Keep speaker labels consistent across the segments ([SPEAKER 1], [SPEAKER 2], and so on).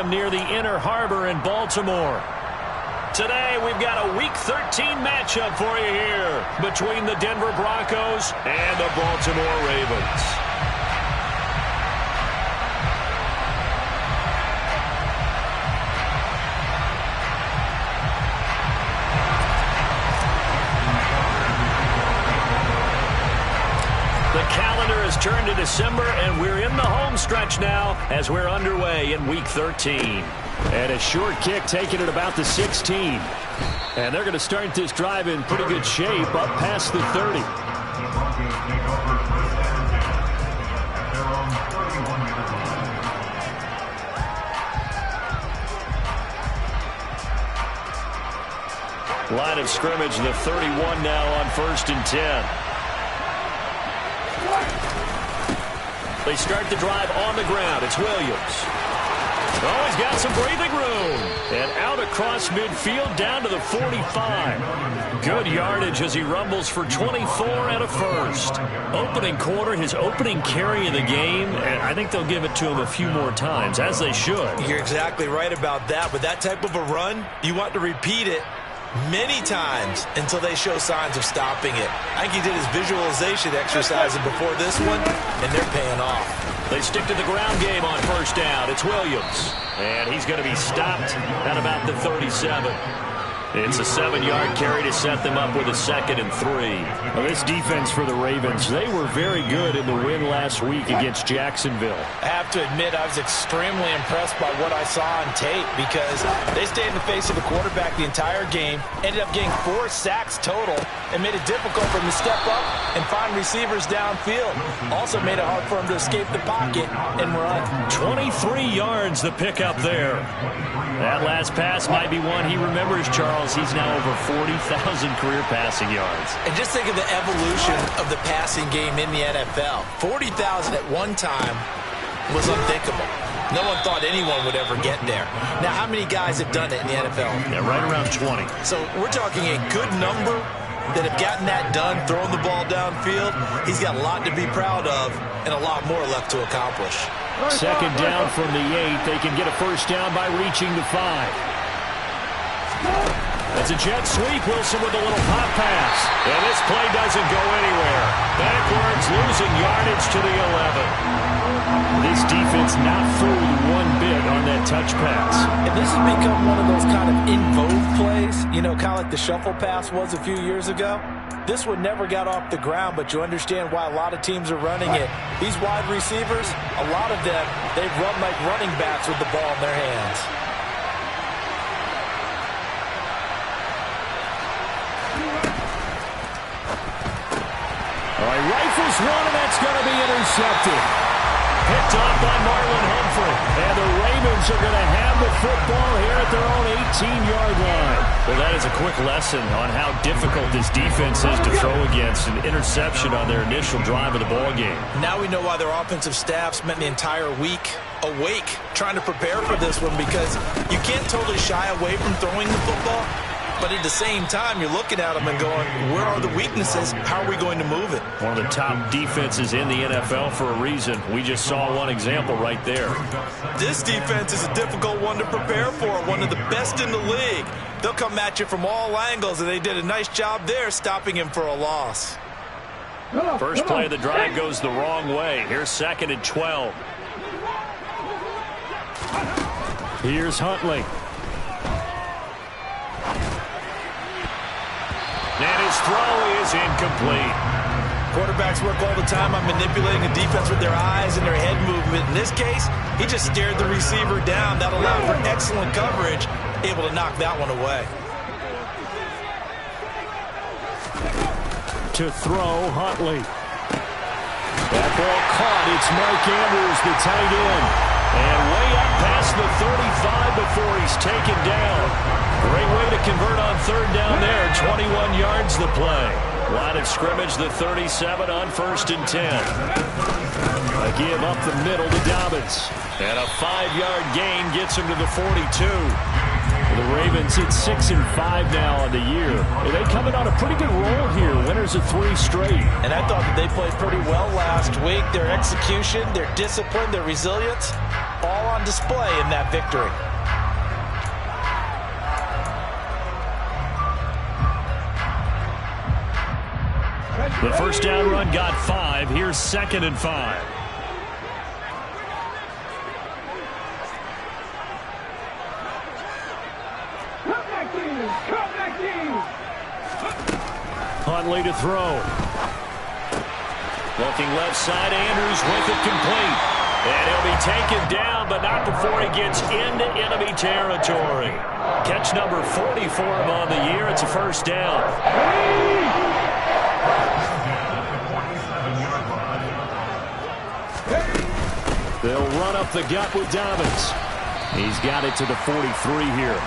[SPEAKER 1] Stadium near the Inner Harbor in Baltimore. Today, we've got a Week 13 matchup for you here between the Denver Broncos and the Baltimore Ravens. The calendar has turned to December, and we're in the home stretch now as we're underway in Week 13. And a short kick taken at about the 16. And they're going to start this drive in pretty good shape up past the 30. Line of scrimmage, the 31 now on 1st and 10. They start the drive on the ground. It's Williams. Oh, he's got some breathing room. And out across midfield down to the 45. Good yardage as he rumbles for 24 and a first. Opening quarter, his opening carry of the game, and I think they'll give it to him a few more times, as they should.
[SPEAKER 2] You're exactly right about that. With that type of a run, you want to repeat it many times until they show signs of stopping it. I think he did his visualization exercises before this one, and they're paying off.
[SPEAKER 1] They stick to the ground game on 1st down. It's Williams. And he's going to be stopped at about the 37. It's a 7-yard carry to set them up with a 2nd and 3.
[SPEAKER 3] Well, this defense for the Ravens, they were very good in the win last week against Jacksonville.
[SPEAKER 4] I have to admit, I was extremely impressed by what I saw on tape because they stayed in the face of the quarterback the entire game, ended up getting 4 sacks total, and made it difficult for him to step up and find receivers downfield. Also made it hard for him to escape the pocket and run.
[SPEAKER 1] 23 yards the pickup there. That last pass might be one he remembers, Charles. He's now over 40,000 career passing yards.
[SPEAKER 2] And just think of the evolution of the passing game in the NFL. 40,000 at one time was unthinkable. No one thought anyone would ever get there. Now, how many guys have done it in the NFL?
[SPEAKER 1] Yeah, right around 20.
[SPEAKER 2] So we're talking a good number that have gotten that done, throwing the ball downfield. He's got a lot to be proud of and a lot more left to accomplish.
[SPEAKER 3] 2nd down from the 8. They can get a 1st down by reaching the 5.
[SPEAKER 1] It's a jet sweep. Wilson with a little pop pass. And this play doesn't go anywhere. Backwards, losing yardage to the 11.
[SPEAKER 3] This defense not fooled one bit on that touch pass.
[SPEAKER 4] And this has become one of those kind of in vogue plays, you know, kind of like the shuffle pass was a few years ago. This one never got off the ground, but you understand why a lot of teams are running it. These wide receivers, a lot of them, they run like running backs with the ball in their hands.
[SPEAKER 3] All right, rifles one, and that's going to be intercepted.
[SPEAKER 1] Picked off by Marlon Humphrey. And the Ravens are going to have the football here at their own 18-yard line. Well, that is a quick lesson on how difficult this defense is to throw against. An interception on their initial drive of the ball game.
[SPEAKER 2] Now we know why their offensive staff spent the entire week awake trying to prepare for this one, because you can't totally shy away from throwing the football. But at the same time, you're looking at them and going, where are the weaknesses? How are we going to move it?
[SPEAKER 1] One of the top defenses in the NFL for a reason. We just saw one example right there.
[SPEAKER 2] This defense is a difficult one to prepare for, one of the best in the league. They'll come at you from all angles, and they did a nice job there stopping him for a loss.
[SPEAKER 1] First play of the drive goes the wrong way. Here's 2nd and 12.
[SPEAKER 3] Here's Huntley.
[SPEAKER 1] And his throw is incomplete.
[SPEAKER 2] Quarterbacks work all the time on manipulating the defense with their eyes and their head movement. In this case, he just stared the receiver down. That allowed for excellent coverage, able to knock that one away.
[SPEAKER 3] To throw, Huntley. That ball caught. It's Mark Andrews, the tight end.
[SPEAKER 1] And way up past the 35 before he's taken down. Great way to convert on 3rd down there. 21 yards the play. Line of scrimmage, the 37 on 1st and 10.
[SPEAKER 3] A give up the middle to Dobbins.
[SPEAKER 1] And a 5-yard gain gets him to the 42.
[SPEAKER 3] The Ravens hit 6-5 now on the year. They coming on a pretty good roll here. Winners of 3 straight.
[SPEAKER 4] And I thought that they played pretty well last week. Their execution, their discipline, their resilience all on display in that victory.
[SPEAKER 3] The first down run got 5. Here's 2nd and 5. Huntley to throw. Looking left side, Andrews with it complete. And he'll be taken down, but not before he gets into enemy territory. Catch number 40 for him on the year. It's a first down. They'll run up the gut with Dobbins. He's got it to the 43 here.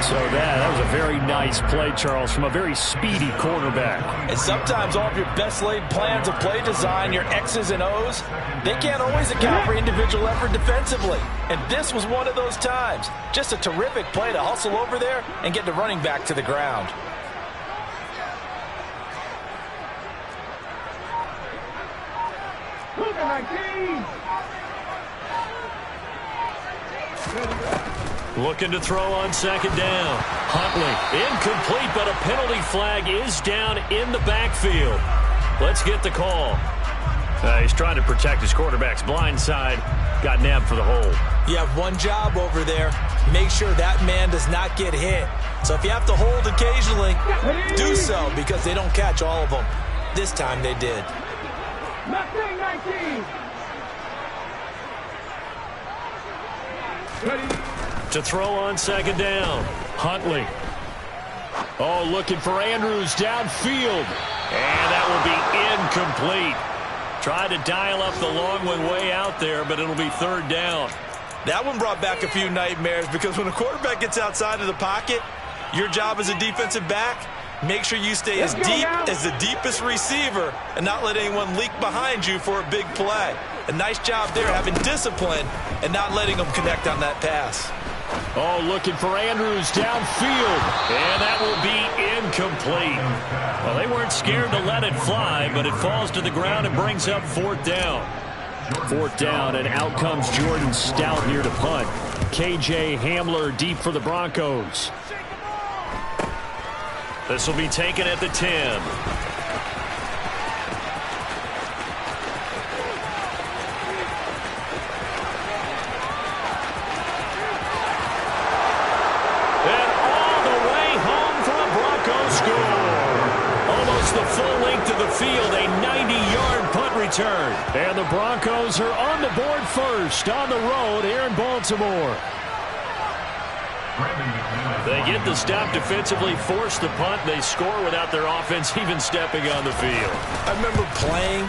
[SPEAKER 3] So that was a very nice play, Charles, from a very speedy quarterback.
[SPEAKER 4] And sometimes all of your best laid plans of play design, your X's and O's, they can't always account for individual effort defensively. And this was one of those times. Just a terrific play to hustle over there and get the running back to the ground.
[SPEAKER 1] Looking to throw on 2nd down. Huntley incomplete, but a penalty flag is down in the backfield. Let's get the call. He's trying to protect his quarterback's blind side. Got nabbed for the hold.
[SPEAKER 2] You have one job over there. Make sure that man does not get hit. So if you have to hold occasionally, do so, because they don't catch all of them. This time they did.
[SPEAKER 1] To throw on 2nd down.
[SPEAKER 3] Huntley. Oh, looking for Andrews downfield.
[SPEAKER 1] And that will be incomplete. Tried to dial up the long one way out there, but it'll be 3rd down.
[SPEAKER 2] That one brought back a few nightmares, because when a quarterback gets outside of the pocket, your job as a defensive back, make sure you stay as deep as the deepest receiver and not let anyone leak behind you for a big play. A nice job there, having discipline and not letting them connect on that pass.
[SPEAKER 3] Oh, looking for Andrews downfield.
[SPEAKER 1] And that will be incomplete. Well, they weren't scared to let it fly, but it falls to the ground and brings up 4th down.
[SPEAKER 3] 4th down, and out comes Jordan Stout here to punt. KJ Hamler deep for the Broncos.
[SPEAKER 1] This will be taken at the 10. And all the way home for a Broncos score. Almost the full length of the field, a 90-yard punt return.
[SPEAKER 3] And the Broncos are on the board first on the road here in Baltimore.
[SPEAKER 1] They get the stop defensively, force the punt. They score without their offense even stepping on the field.
[SPEAKER 2] I remember playing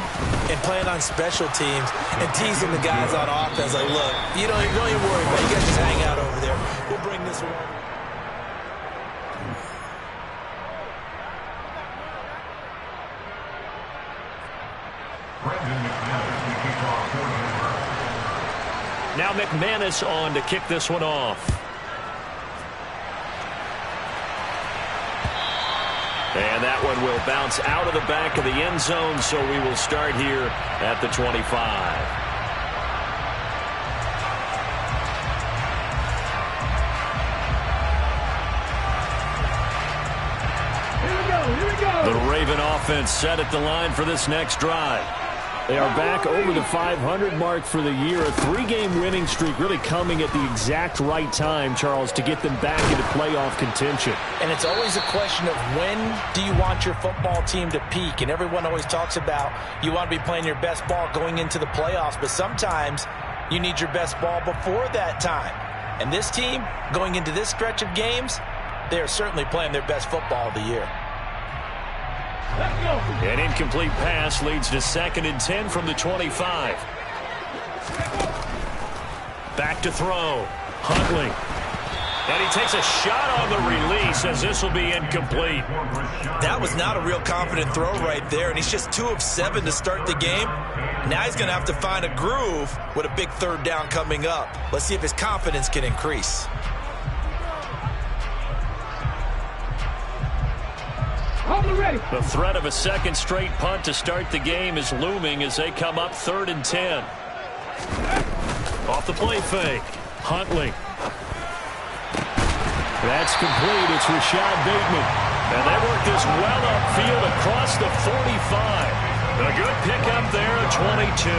[SPEAKER 2] on special teams and teasing the guys on offense. Like, look, you don't even worry about it. You guys just hang out over there. We'll bring this one.
[SPEAKER 1] Now McManus on to kick this one off. And that one will bounce out of the back of the end zone, so we will start here at the 25.
[SPEAKER 3] Here we go.
[SPEAKER 1] The Raven offense set at the line for this next drive.
[SPEAKER 3] They are back over the 500 mark for the year. A 3-game winning streak really coming at the exact right time, Charles, to get them back into playoff contention.
[SPEAKER 4] And it's always a question of when do you want your football team to peak? And everyone always talks about you want to be playing your best ball going into the playoffs, but sometimes you need your best ball before that time. And this team, going into this stretch of games, they are certainly playing their best football of the year.
[SPEAKER 1] An incomplete pass leads to 2nd and 10 from the 25. Back to throw. Huntley. And he takes a shot on the release, as this will be incomplete.
[SPEAKER 2] That was not a real confident throw right there, and he's just 2 of 7 to start the game. Now he's going to have to find a groove with a big 3rd down coming up. Let's see if his confidence can increase.
[SPEAKER 1] The threat of a 2nd straight punt to start the game is looming as they come up 3rd and 10. Off off the play fake. Huntley. That's complete. It's Rashad Bateman. And they work this well upfield across the 45. A good pickup there at 22.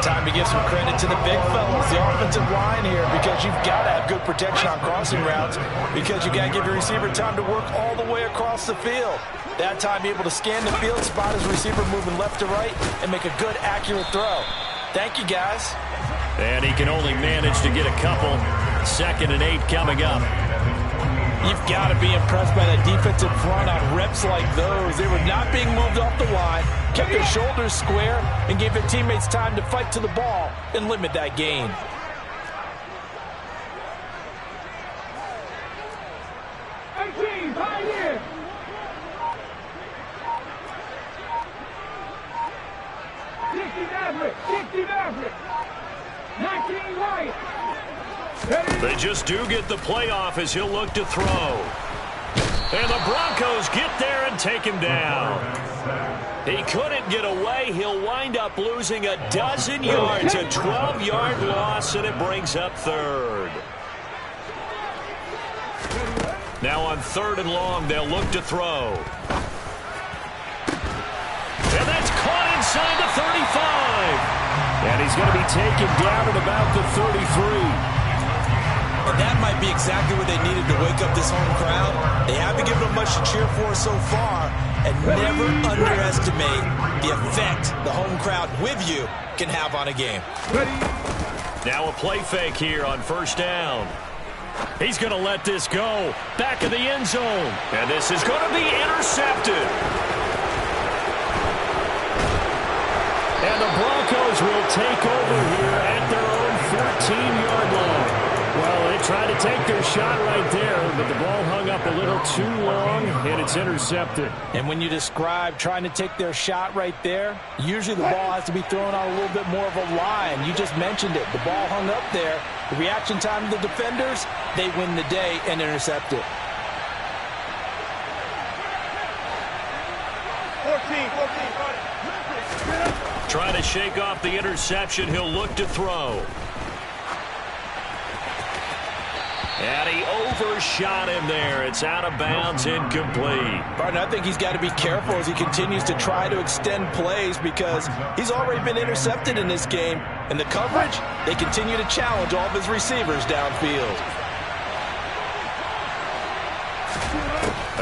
[SPEAKER 4] Time to give some credit to the big fellas, the offensive line here, because you've got to have good protection on crossing routes, because you got to give your receiver time to work all the way across the field. That time, be able to scan the field, spot his receiver moving left to right, and make a good, accurate throw. Thank you, guys.
[SPEAKER 1] And he can only manage to get a couple. 2nd and 8 coming up.
[SPEAKER 4] You've got to be impressed by that defensive front on reps like those. They were not being moved off the line, kept their shoulders square, and gave their teammates time to fight to the ball and limit that gain.
[SPEAKER 1] They just do get the playoff as he'll look to throw. And the Broncos get there and take him down. He couldn't get away. He'll wind up losing a dozen yards, a 12-yard loss, and it brings up 3rd. Now on 3rd and long, they'll look to throw. And that's caught inside the 35. And he's going to be taken down at about the 33.
[SPEAKER 2] And that might be exactly what they needed to wake up this home crowd. They haven't given them much to cheer for so far, and never underestimate the effect the home crowd with you can have on a game.
[SPEAKER 1] Now a play fake here on 1st down. He's going to let this go. Back of the end zone. And this is going to be intercepted. And the Broncos will take over here at their own 14-yard line. Well, they tried to take their shot right there, but the ball hung up a little too long, and it's intercepted.
[SPEAKER 4] And when you describe trying to take their shot right there, usually the ball has to be thrown on a little bit more of a line. You just mentioned it. The ball hung up there. The reaction time of the defenders, they win the day and intercept it.
[SPEAKER 3] 14.
[SPEAKER 1] Trying to shake off the interception. He'll look to throw. And he overshot him there. It's out of bounds, incomplete.
[SPEAKER 4] Barton, I think he's got to be careful as he continues to try to extend plays because he's already been intercepted in this game. And the coverage, they continue to challenge all of his receivers downfield.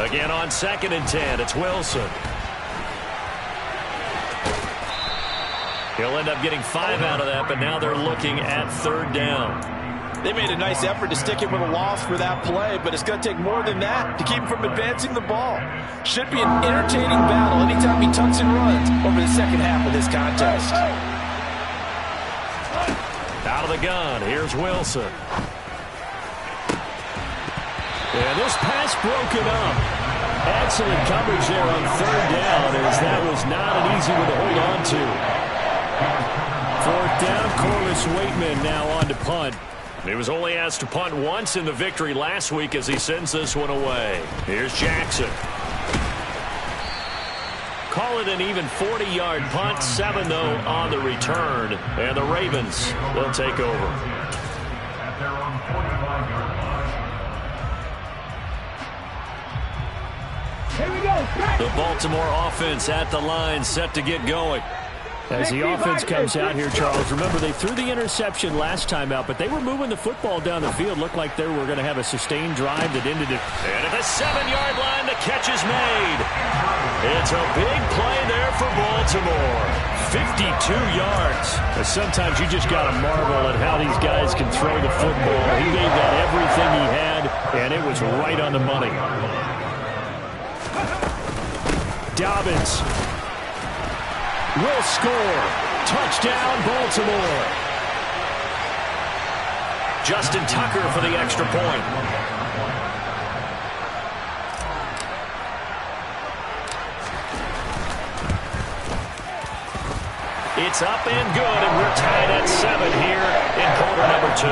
[SPEAKER 1] Again on 2nd and 10, it's Wilson. He'll end up getting 5 out of that, but now they're looking at 3rd down.
[SPEAKER 4] They made a nice effort to stick him with a loss for that play, but it's going to take more than that to keep him from advancing the ball. Should be an entertaining battle anytime he tucks and runs over the second half of this contest.
[SPEAKER 1] Out of the gun, here's Wilson. And this pass broken up. Excellent coverage there on 3rd down, as that was not an easy one to hold on to. 4th down, Corliss Waitman now on to punt. He was only asked to punt once in the victory last week as he sends this one away. Here's Jackson. Call it an even 40-yard punt, 7 though on the return. And the Ravens will take over.
[SPEAKER 3] Here we go.
[SPEAKER 1] The Baltimore offense at the line, set to get going. As the offense comes out here, Charles, remember they threw the interception last time out, but they were moving the football down the field. Looked like they were going to have a sustained drive that ended it. And at the 7-yard line, the catch is made. It's a big play there for Baltimore. 52 yards. Sometimes you just got to marvel at how these guys can throw the football. He gave that everything he had, and it was right on the money. Dobbins will score. Touchdown, Baltimore. Justin Tucker for the extra point. It's up and good, and we're tied at 7 here in quarter number 2.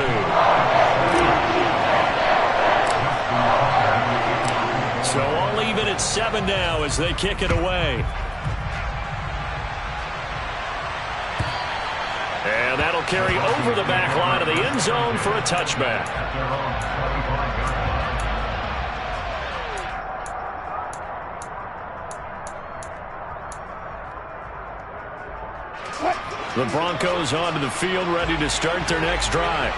[SPEAKER 1] So all even at 7 now as they kick it away. And that'll carry over the back line of the end zone for a touchback. The Broncos onto the field, ready to start their next drive.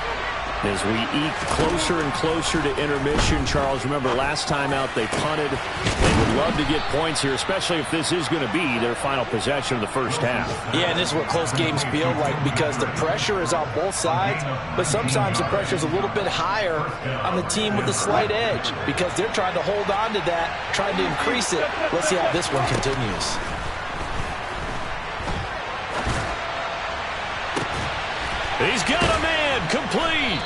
[SPEAKER 1] As we eke closer and closer to intermission, Charles, remember last time out they punted. They would love to get points here, especially if this is going to be their final possession of the first half.
[SPEAKER 4] Yeah, and this is what close games feel like because the pressure is on both sides, but sometimes the pressure is a little bit higher on the team with the slight edge because they're trying to hold on to that, trying to increase it. Let's see how this one continues.
[SPEAKER 1] He's got a man, complete.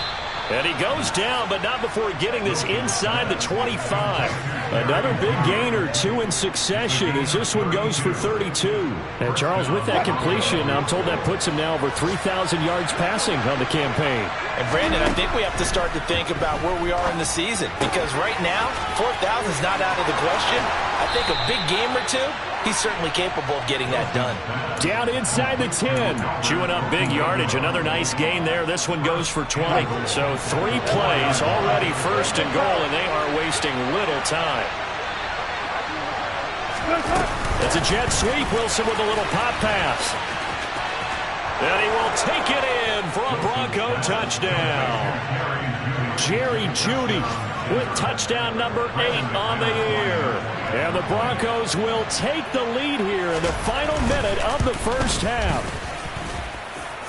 [SPEAKER 1] And he goes down, but not before getting this inside the 25. Another big gainer, 2 in succession, as this one goes for 32. And Charles, with that completion, I'm told that puts him now over 3,000 yards passing on the campaign.
[SPEAKER 4] And Brandon, I think we have to start to think about where we are in the season because right now, 4,000 is not out of the question. I think a big game or two, he's certainly capable of getting that done.
[SPEAKER 1] Down inside the 10. Chewing up big yardage. Another nice gain there. This one goes for 20. So 3 plays already first and goal, and they are wasting little time. It's a jet sweep. Wilson with a little pop pass. And he will take it in for a Bronco touchdown. Jerry Jeudy with touchdown number 8 on the year. And the Broncos will take the lead here in the final minute of the first half.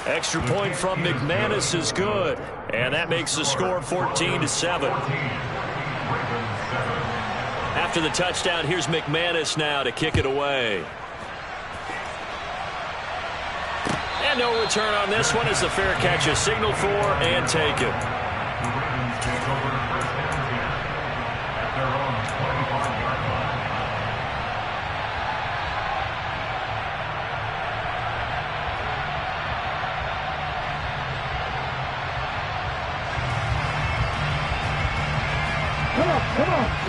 [SPEAKER 1] Extra point from McManus is good. And that makes the score 14-7. After the touchdown, here's McManus now to kick it away. And no return on this one as the fair catch is signaled for and taken.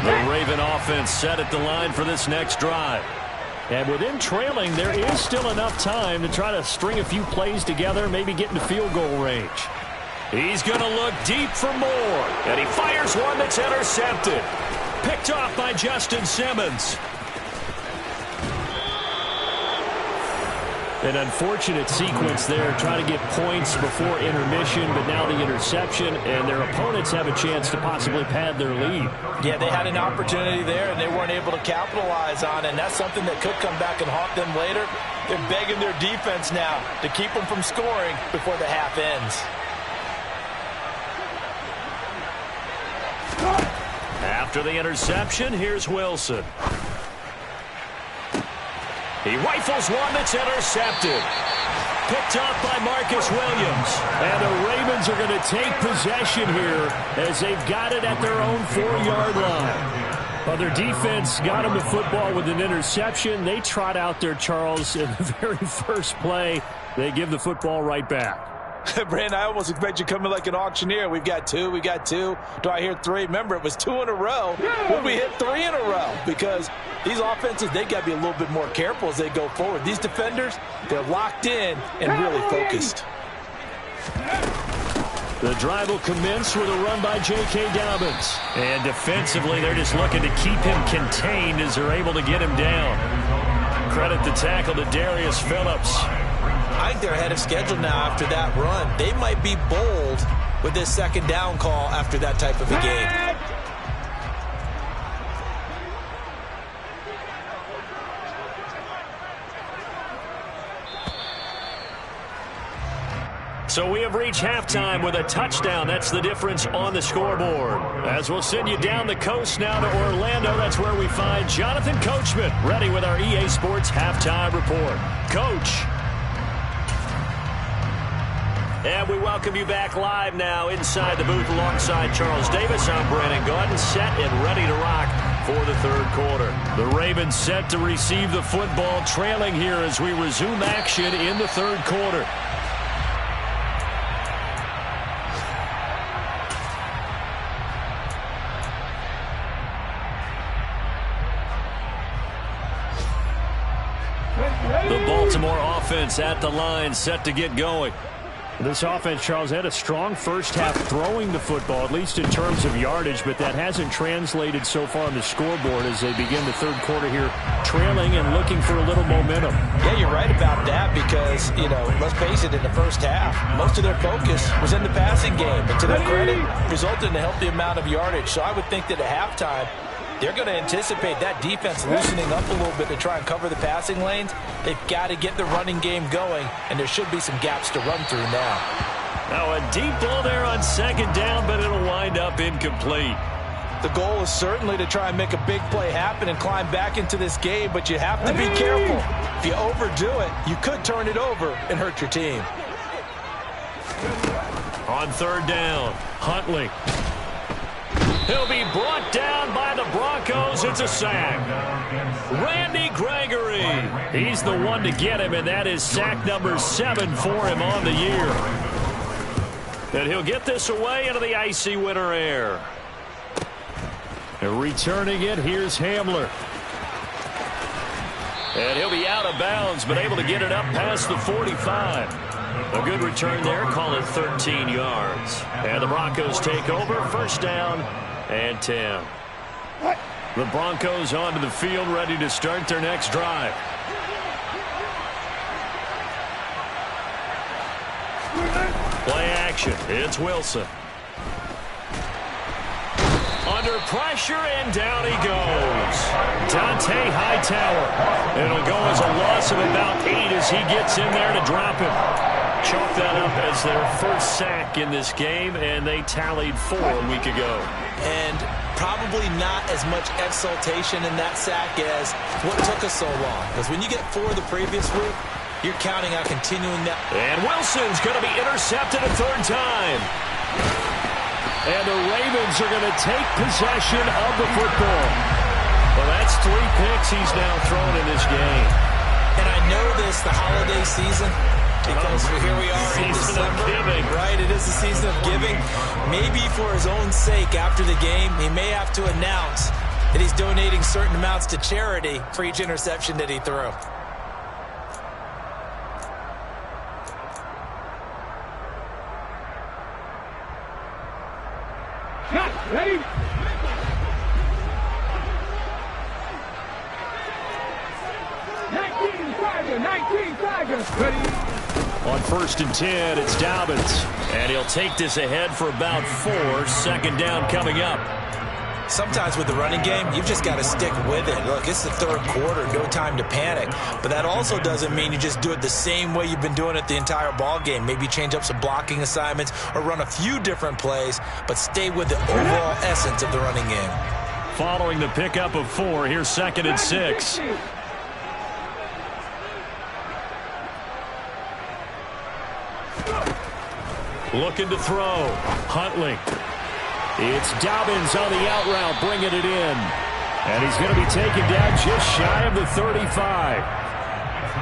[SPEAKER 1] The Raven offense set at the line for this next drive. And with him trailing, there is still enough time to try to string a few plays together, maybe get into field goal range. He's going to look deep for more. And he fires one that's intercepted. Picked off by Justin Simmons. An unfortunate sequence there, trying to get points before intermission, but now the interception, and their opponents have a chance to possibly pad their lead.
[SPEAKER 4] Yeah, they had an opportunity there, and they weren't able to capitalize on it, and that's something that could come back and haunt them later. They're begging their defense now to keep them from scoring before the half ends.
[SPEAKER 1] After the interception, here's Wilson. He rifles one that's intercepted. Picked up by Marcus Williams. And the Ravens are going to take possession here as they've got it at their own 4-yard line. Well, their defense got them the football with an interception. They trot out there, Charles, in the very first play. They give the football right back.
[SPEAKER 4] Brandon, I almost expect you coming like an auctioneer. We've got 2, we got 2. Do I hear 3? Remember, it was 2 in a row. Will we hit 3 in a row? Because these offenses, they got to be a little bit more careful as they go forward. These defenders, they're locked in and really focused.
[SPEAKER 1] The drive will commence with a run by J.K. Dobbins. And defensively, they're just looking to keep him contained as they're able to get him down. Credit the tackle to Darius Phillips.
[SPEAKER 2] I think they're ahead of schedule now after that run. They might be bold with this second down call after that type of a game.
[SPEAKER 1] So we have reached halftime with a touchdown. That's the difference on the scoreboard. As we'll send you down the coast now to Orlando, that's where we find Jonathan Coachman, ready with our EA Sports Halftime Report. Coach. And we welcome you back live now inside the booth alongside Charles Davis. I'm Brandon Gaudin, set and ready to rock for the third quarter. The Ravens set to receive the football, trailing here as we resume action in the third quarter. The Baltimore offense at the line, set to get going. This offense, Charles, had a strong first half throwing the football, at least in terms of yardage, but that hasn't translated so far on the scoreboard as they begin the third quarter here trailing and looking for a little momentum.
[SPEAKER 4] Yeah, you're right about that because, let's face it, in the first half, most of their focus was in the passing game. But to their credit, resulted in a healthy amount of yardage. So I would think that at halftime, they're going to anticipate that defense loosening up a little bit to try and cover the passing lanes. They've got to get the running game going, and there should be some gaps to run through now.
[SPEAKER 1] Now a deep ball there on second down, but it'll wind up incomplete.
[SPEAKER 4] The goal is certainly to try and make a big play happen and climb back into this game, but you have to be careful. If you overdo it, you could turn it over and hurt your team.
[SPEAKER 1] On third down, Huntley. He'll be brought down by the Broncos. It's a sack. Randy Gregory. He's the one to get him, and that is sack number 7 for him on the year. And he'll get this away into the icy winter air. And returning it, here's Hamler. And he'll be out of bounds, but able to get it up past the 45. A good return there, call it 13 yards. And the Broncos take over, first down and 10. The Broncos onto the field, ready to start their next drive. Play action. It's Wilson. Under pressure, and down he goes. Dante Hightower. It'll go as a loss of about 8 as he gets in there to drop him. Chalk that up as their first sack in this game, and they tallied 4 a week ago.
[SPEAKER 2] And probably not as much exultation in that sack as what took us so long. Because when you get 4 the previous week, you're counting on continuing that.
[SPEAKER 1] And Wilson's going to be intercepted a third time. And the Ravens are going to take possession of the football. Well, that's 3 picks he's now thrown in this game.
[SPEAKER 2] And I know this, the holiday season, because here we are in December, right? It is the season of giving. Maybe for his own sake after the game, he may have to announce that he's donating certain amounts to charity for each interception that he threw.
[SPEAKER 5] Ready?
[SPEAKER 1] On first and 10, it's Dobbins. And he'll take this ahead for about 4. Second down coming up.
[SPEAKER 2] Sometimes with the running game, you've just got to stick with it. Look, it's the third quarter, no time to panic. But that also doesn't mean you just do it the same way you've been doing it the entire ball game. Maybe change up some blocking assignments or run a few different plays, but stay with the overall essence of the running game.
[SPEAKER 1] Following the pickup of 4, here's second and 6. Looking to throw. Huntley. It's Dobbins on the out route, bringing it in. And he's going to be taken down just shy of the 35.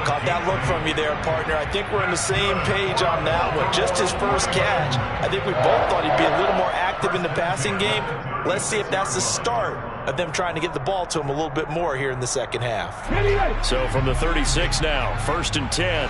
[SPEAKER 4] Caught that look from you there, partner. I think we're on the same page on that one. Just his first catch. I think we both thought he'd be a little more active in the passing game. Let's see if that's the start of them trying to get the ball to him a little bit more here in the second half.
[SPEAKER 1] So from the 36 now, first and 10.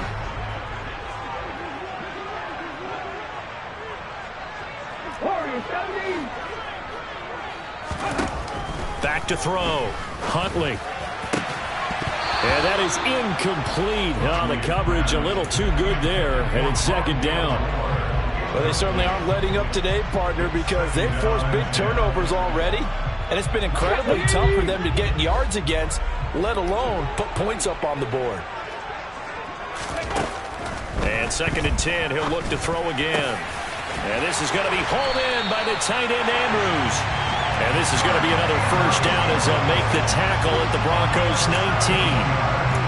[SPEAKER 1] Back to throw. Huntley. And that is incomplete. Oh, the coverage a little too good there. And it's second down.
[SPEAKER 4] Well, they certainly aren't letting up today, partner, because they've forced big turnovers already. And it's been incredibly tough for them to get yards against, let alone put points up on the board.
[SPEAKER 1] And second and 10, he'll look to throw again. And this is going to be hauled in by the tight end, Andrews. And this is going to be another first down as they'll make the tackle at the Broncos 19.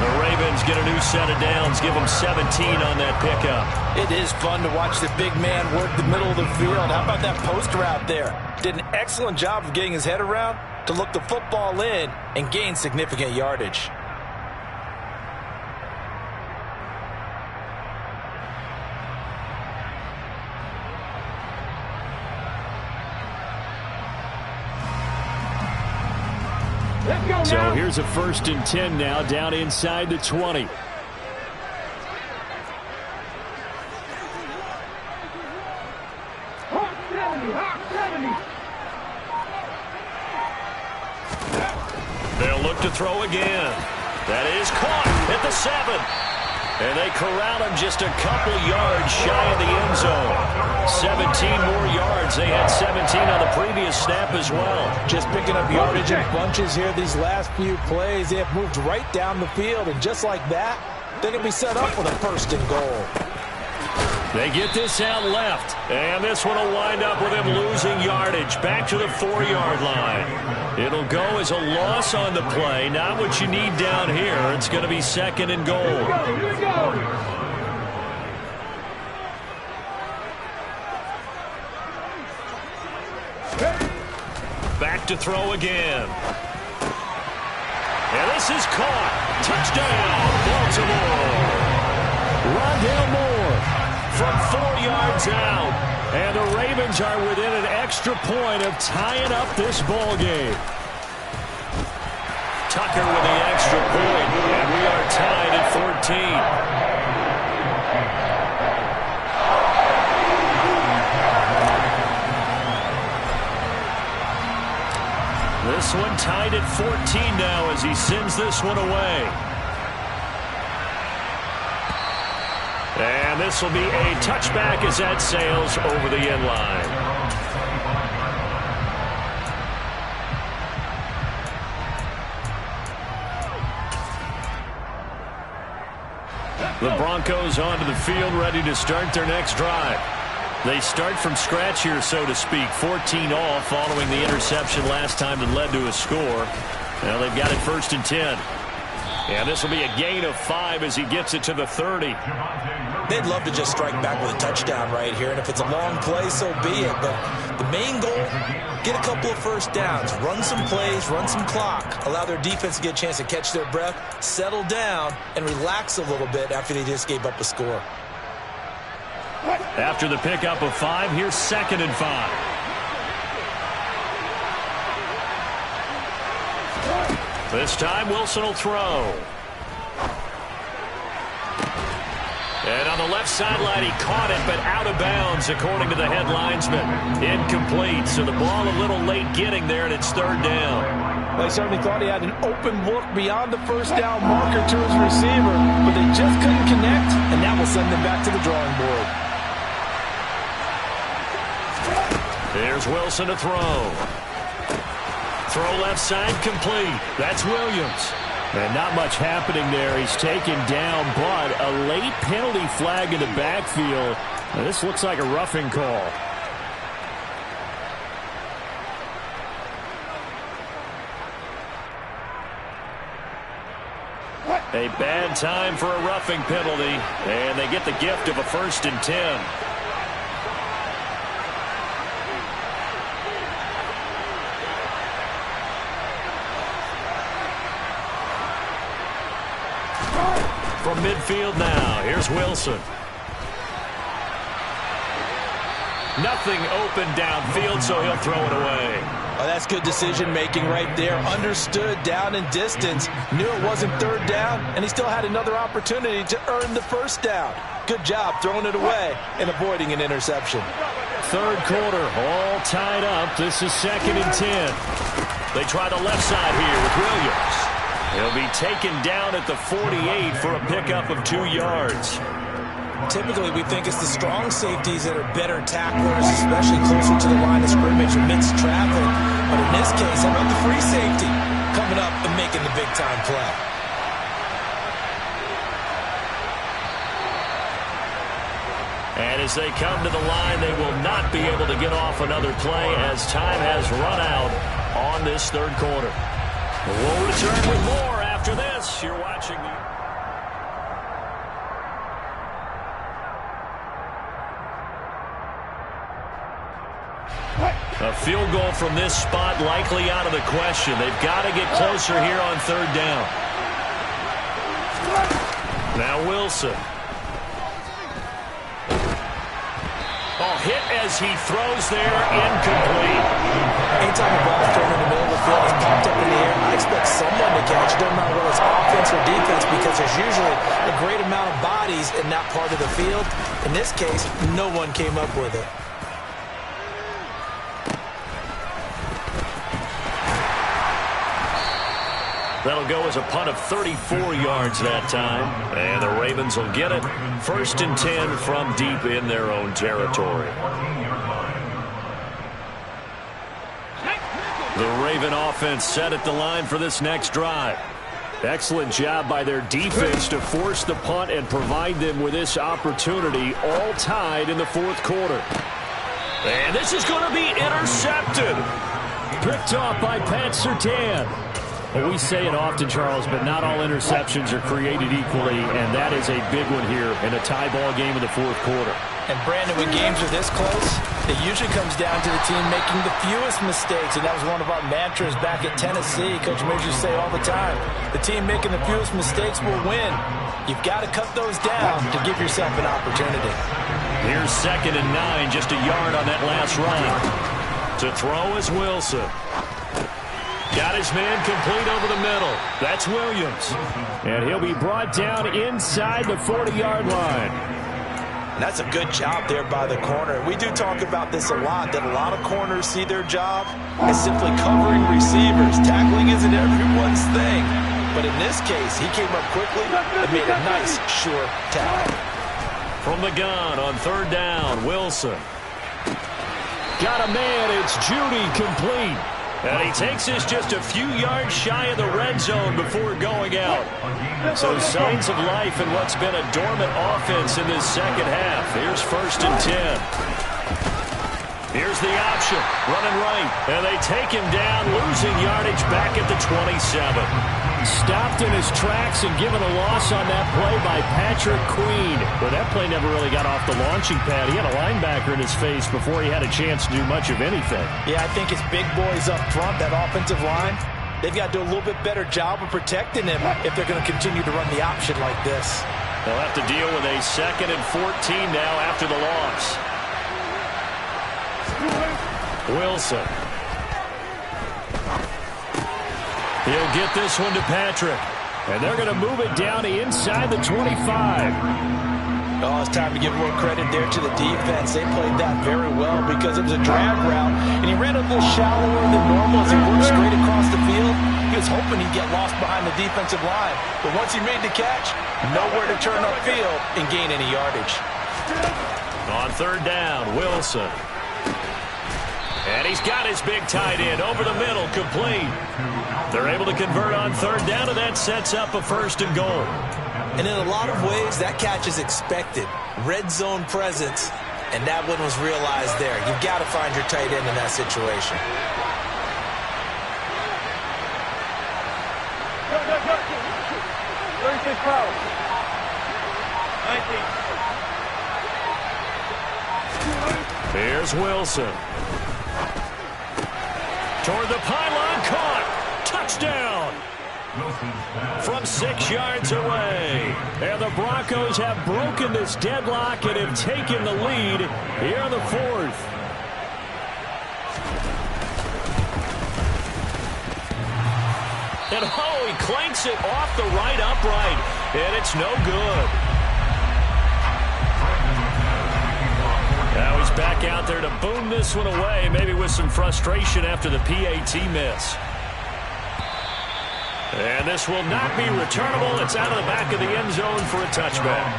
[SPEAKER 1] The Ravens get a new set of downs, give them 17 on that pickup.
[SPEAKER 4] It is fun to watch the big man work the middle of the field. How about that post route there? Did an excellent job of getting his head around to look the football in and gain significant yardage.
[SPEAKER 1] So here's a first and 10 now, down inside the 20. They'll look to throw again. That is caught at the 7. And they corral him just a couple yards shy of the end zone. 17 more yards. They had 17 on the previous snap as well.
[SPEAKER 4] Just picking up yardage in bunches here these last few plays. They have moved right down the field, and just like that, they can be set up with a 1st and goal.
[SPEAKER 1] They get this out left, and this one will wind up with him losing yardage back to the 4-yard line. It'll go as a loss on the play, not what you need down here. It's going to be 2nd and goal.
[SPEAKER 3] Here we go.
[SPEAKER 1] Back to throw again. And this is caught. Touchdown, Baltimore. Rondale Moore from 4 yards out. And the Ravens are within an extra point of tying up this ball game. Tucker with the extra point, and we are tied at 14. This one tied at 14 now as he sends this one away. And this will be a touchback as that sails over the end line. The Broncos onto the field, ready to start their next drive. They start from scratch here, so to speak. 14 all following the interception last time that led to a score. Now they've got it 1st and 10. And this will be a gain of 5 as he gets it to the 30.
[SPEAKER 2] They'd love to just strike back with a touchdown right here, and if it's a long play, so be it. But the main goal, get a couple of 1st downs, run some plays, run some clock, allow their defense to get a chance to catch their breath, settle down, and relax a little bit after they just gave up a score.
[SPEAKER 1] After the pickup of 5, here's 2nd and 5. This time, Wilson will throw. And on the left sideline, he caught it, but out of bounds, according to the head linesman. Incomplete, so the ball a little late getting there, and it's 3rd down.
[SPEAKER 4] They certainly thought he had an open look beyond the 1st down marker to his receiver, but they just couldn't connect, and that will send them back to the drawing board.
[SPEAKER 1] There's Wilson to throw. Throw left side complete. That's Williams. And not much happening there. He's taken down, but a late penalty flag in the backfield. Now, this looks like a roughing call. A bad time for a roughing penalty, and they get the gift of a 1st and 10. From midfield now, here's Wilson. Nothing open downfield, so he'll throw it away.
[SPEAKER 2] Oh, that's good decision-making right there. Understood down and distance. Knew it wasn't 3rd down, and he still had another opportunity to earn the 1st down. Good job throwing it away and avoiding an interception.
[SPEAKER 1] 3rd quarter, all tied up. This is 2nd and 10. They try the left side here with Williams. He'll be taken down at the 48 for a pickup of 2 yards.
[SPEAKER 2] Typically, we think it's the strong safeties that are better tacklers, especially closer to the line of scrimmage amidst traffic. But in this case, how about the free safety coming up and making the big-time play?
[SPEAKER 1] And as they come to the line, they will not be able to get off another play as time has run out on this 3rd quarter. We'll return with more after this. You're watching the... A field goal from this spot likely out of the question. They've got to get closer here on 3rd down. Now Wilson. Ball hit as he throws there, incomplete.
[SPEAKER 2] Anytime the ball's thrown in the middle of the field, it's popped up in the air, I expect someone to catch it. Doesn't matter whether it's offense or defense, because there's usually a great amount of bodies in that part of the field. In this case, no one came up with it.
[SPEAKER 1] That'll go as a punt of 34 yards that time. And the Ravens will get it. 1st and 10 from deep in their own territory. The Raven offense set at the line for this next drive. Excellent job by their defense to force the punt and provide them with this opportunity, all tied in the 4th quarter. And this is going to be intercepted. Picked off by Pat Surtain. Well, we say it often, Charles, but not all interceptions are created equally, and that is a big one here in a tie ball game in the 4th quarter.
[SPEAKER 4] And, Brandon, when games are this close, it usually comes down to the team making the fewest mistakes, and that was one of our mantras back at Tennessee. Coach Mears used to say all the time, the team making the fewest mistakes will win. You've got to cut those down to give yourself an opportunity.
[SPEAKER 1] Here's 2nd and 9, just a yard on that last run. To throw is Wilson. Got his man complete over the middle. That's Williams.
[SPEAKER 3] And he'll be brought down inside the 40-yard line.
[SPEAKER 2] And that's a good job there by the corner. We do talk about this a lot, that a lot of corners see their job as simply covering receivers. Tackling isn't everyone's thing. But in this case, he came up quickly and made a nice, sure tackle.
[SPEAKER 1] From the gun on 3rd down, Wilson.
[SPEAKER 3] Got a man, it's Judy, complete.
[SPEAKER 1] And he takes this just a few yards shy of the red zone before going out. So signs of life in what's been a dormant offense in this second half. Here's 1st and 10. Here's the option, running right. And they take him down, losing yardage back at the 27.
[SPEAKER 3] Stopped in his tracks and given a loss on that play by Patrick Queen. But that play never really got off the launching pad. He had a linebacker in his face before he had a chance to do much of anything.
[SPEAKER 4] Yeah, I think it's big boys up front, that offensive line. They've got to do a little bit better job of protecting him if they're going to continue to run the option like this.
[SPEAKER 1] They'll have to deal with a 2nd and 14 now after the loss. Wilson. He'll get this one to Patrick.
[SPEAKER 3] And they're going to move it down inside the 25.
[SPEAKER 4] Oh, it's time to give more credit there to the defense. They played that very well because it was a drag route, and he ran a little shallower than normal as he worked straight across the field. He was hoping he'd get lost behind the defensive line. But once he made the catch, nowhere to turn upfield and gain any yardage.
[SPEAKER 1] On 3rd down, Wilson. And he's got his big tight end over the middle, complete. They're able to convert on 3rd down, and that sets up a 1st and goal.
[SPEAKER 2] And in a lot of ways, that catch is expected. Red zone presence, and that one was realized there. You've got to find your tight end in that situation.
[SPEAKER 1] Here's Wilson. Toward the pylon, caught. Touchdown. From 6 yards away.
[SPEAKER 3] And the Broncos have broken this deadlock and have taken the lead here in the 4th.
[SPEAKER 1] And oh, he clanks it off the right upright. And it's no good. Now he's back out there to boom this one away, maybe with some frustration after the PAT miss. And this will not be returnable. It's out of the back of the end zone for a touchback.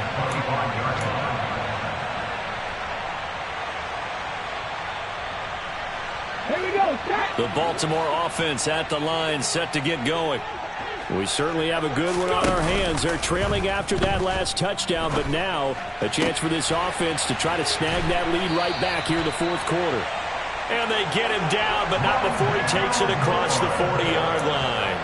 [SPEAKER 5] Here we go.
[SPEAKER 1] The Baltimore offense at the line, set to get going.
[SPEAKER 3] We certainly have a good one on our hands. They're trailing after that last touchdown, but now a chance for this offense to try to snag that lead right back here in the 4th quarter.
[SPEAKER 1] And they get him down, but not before he takes it across the 40-yard line.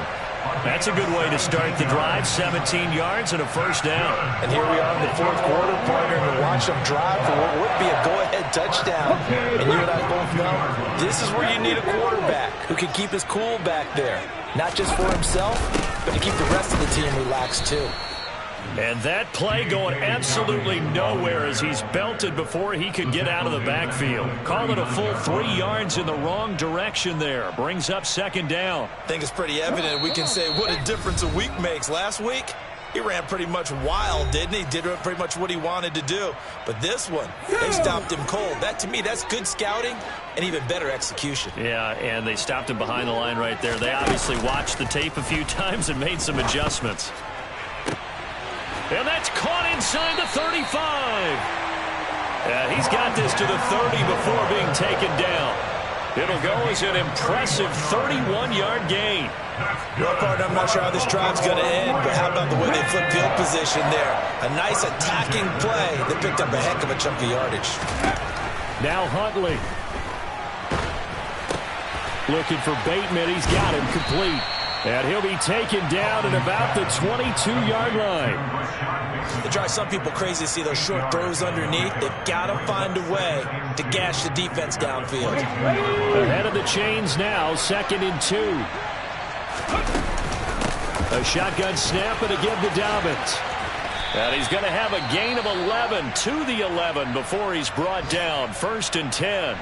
[SPEAKER 1] That's a good way to start the drive. 17 yards and a 1st down.
[SPEAKER 4] And here we are in the 4th quarter, partner, to watch them drive for what would be a go-ahead touchdown. And you and I both know this is where you need a quarterback who can keep his cool back there. Not just for himself, but to keep the rest of the team relaxed too.
[SPEAKER 1] And that play going absolutely nowhere as he's belted before he could get out of the backfield. Call it a full 3 yards in the wrong direction there. Brings up 2nd down.
[SPEAKER 2] I think it's pretty evident. We can say what a difference a week makes. Last week, He ran pretty much wild, didn't he? Did pretty much what he wanted to do. But this one, they stopped him cold. That, to me, that's good scouting and even better execution.
[SPEAKER 1] Yeah, and they stopped him behind the line right there. They obviously watched the tape a few times and made some adjustments. And that's caught inside the 35. And he's got this to the 30 before being taken down. It'll go as an impressive 31-yard gain.
[SPEAKER 2] Your partner, I'm not sure how this drive's going to end, but how about the way they flip field position there? A nice attacking play that picked up a heck of a chunk of yardage.
[SPEAKER 1] Now Huntley. Looking for Bateman. He's got him complete. And he'll be taken down at about the 22-yard line.
[SPEAKER 2] It drives some people crazy to see those short throws underneath. They've got to find a way to gash the defense downfield.
[SPEAKER 1] Ahead of the chains now, 2nd and 2. A shotgun snap and a give to Dobbins. And he's going to have a gain of 11 to the 11 before he's brought down. 1st and 10.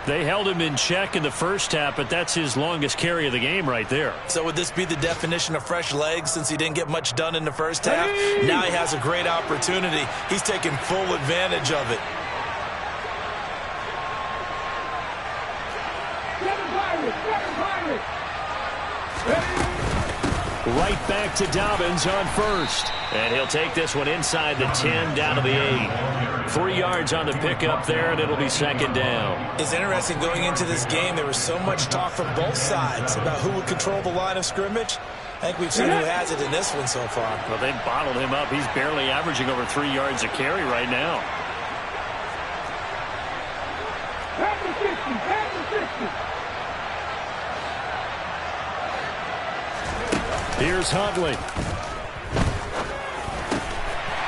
[SPEAKER 1] They held him in check in the first half, but that's his longest carry of the game right there.
[SPEAKER 2] So would this be the definition of fresh legs since he didn't get much done in the first half? Now he has a great opportunity. He's taking full advantage of it.
[SPEAKER 1] Right back to Dobbins on 1st. And he'll take this one inside the 10 down to the 8. 3 yards on the pickup there, and it'll be 2nd down.
[SPEAKER 2] It's interesting going into this game. There was so much talk from both sides about who would control the line of scrimmage. I think we've seen who has it in this one so far.
[SPEAKER 1] Well, they've bottled him up. He's barely averaging over 3 yards a carry right now. Here's Huntley.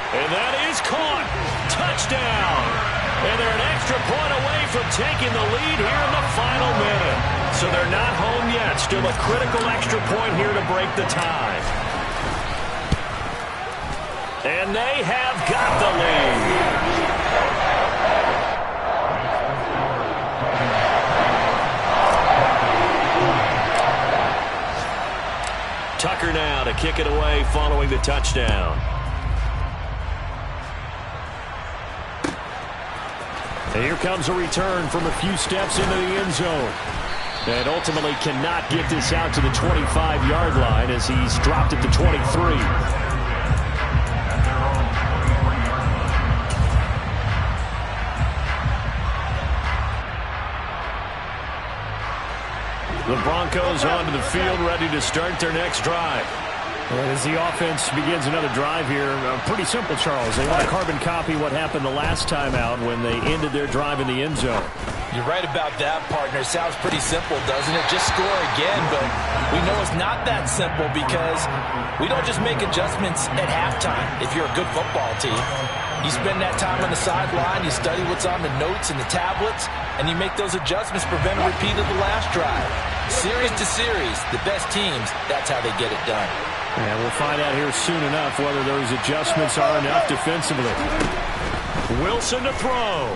[SPEAKER 1] And that is caught. Touchdown. And they're an extra point away from taking the lead here in the final minute. So they're not home yet. Still a critical extra point here to break the tie. And they have got the lead. Tucker now to kick it away following the touchdown. And here comes a return from a few steps into the end zone. And ultimately cannot get this out to the 25-yard line as he's dropped at the 23. The Broncos onto the field, ready to start their next drive. And as the offense begins another drive here, pretty simple, Charles. They want to carbon copy what happened the last time out when they ended their drive in the end zone.
[SPEAKER 4] You're right about that, partner. Sounds pretty simple, doesn't it? Just score again, but we know it's not that simple because we don't just make adjustments at halftime if you're a good football team. You spend that time on the sideline, you study what's on the notes and the tablets, and you make those adjustments, prevent a repeat of the last drive. Series to series, the best teams, that's how they get it done.
[SPEAKER 1] And we'll find out here soon enough whether those adjustments are enough defensively. Wilson to throw.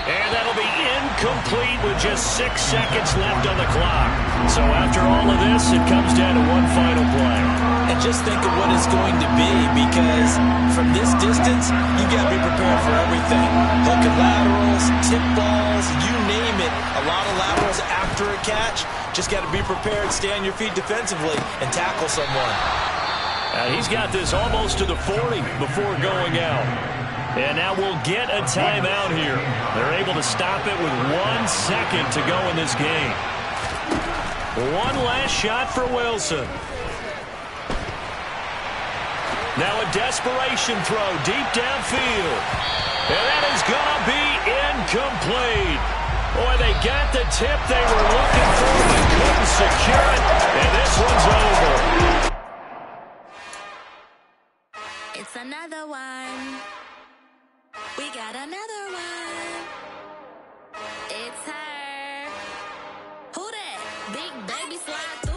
[SPEAKER 1] And that'll be incomplete with just 6 seconds left on the clock. So after all of this, it comes down to one final play.
[SPEAKER 2] And just think of what it's going to be, because from this distance, you got to be prepared for everything. Hook and laterals, tip balls, you name it. A lot of laterals after a catch. Just got to be prepared, stay on your feet defensively, and tackle someone.
[SPEAKER 1] He's got this almost to the 40 before going out. And now we'll get a timeout here. They're able to stop it with 1 second to go in this game. One last shot for Wilson. Now a desperation throw deep downfield. And that is going to be incomplete. Boy, they got the tip they were looking for, but couldn't secure it. And this one's over.
[SPEAKER 5] It's another one. We got another one. It's her. Who that? Big baby slide.